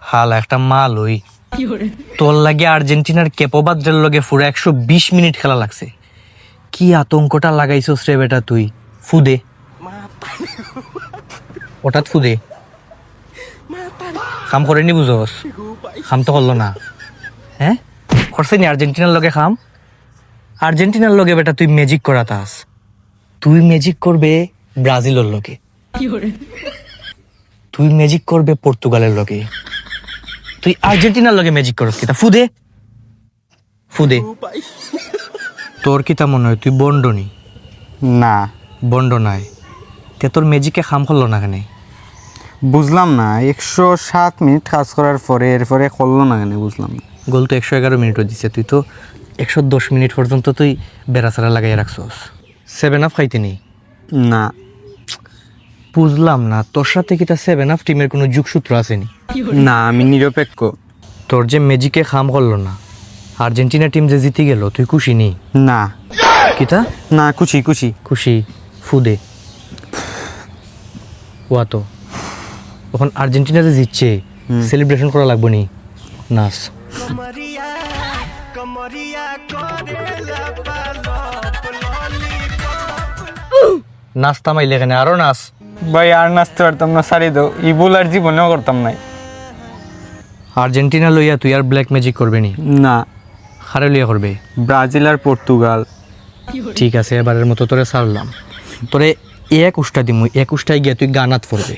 হাল একটা মাল ওই তোর লাগে আর্জেন্টিনার কেপোবাদ্রের লগে পুরো 120 মিনিট খেলা লাগছে। কি আতঙ্কটা লাগাইছস রে বেটা তুই। ফুদে ওটাত ফুদে খাম করেনি বুঝস, খাম তো করলো না। হ্যাঁ করছে নি আর্জেন্টিনার লগে খাম? আর্জেন্টিনার লগে বেটা তুই ম্যাজিক করাতাস। তুই ম্যাজিক করবে ব্রাজিলের লগে, তুই ম্যাজিক করবে পর্তুগালের লগে, তুই আর্জেন্টিনার লগে ম্যাজিক করস কিতা ফুদে ফুদে। তোর কিতা মনে হয় তুই বন্ডনি? না বন্ড নাই তে তোর ম্যাজিকে খাম করলো না কেন? বুঝলাম না, 107 মিনিট কাজ করার পরে এরপরে করলো না কেন বুঝলাম না। গোল তো 111 মিনিটও দিছে, তুই তো 110 মিনিট পর্যন্ত তুই বেড়াচারা লাগাই রাখছস। 7 আপ খাইতে নেই না বুঝলাম না, তোর সাথে কিতা 7 আপ টিমের কোনো যুগসূত্র আসেনি? না আমি নিরপেক্ষ। তোর যে ম্যাজিকে খাম করলো না, আর্জেন্টিনা টিম যে জিতে গেল, তুই খুশি নেই? না কিতা না খুশি খুশি খুশি ফুদে ওয়া তো তখন আর্জেন্টিনা যে জিতছে সেলিব্রেশন করা লাগবে নি? নাচ নাচ থামাইলে এখানে আরো নাচ। ভাই আর নাচতে পারতাম না, সারি দাও, ই বল আর জীবনেও করতাম নাই। আর্জেন্টিনা লইয়া তুই আর ব্ল্যাক ম্যাজিক করবে নি? না হারে লইয়া করবে ব্রাজিল আর পর্তুগাল। ঠিক আছে এবারের মতো তোরে ছাড়লাম, তোরে 21টা দিমু, 21টায় গিয়ে তুই গানাত পড়বে।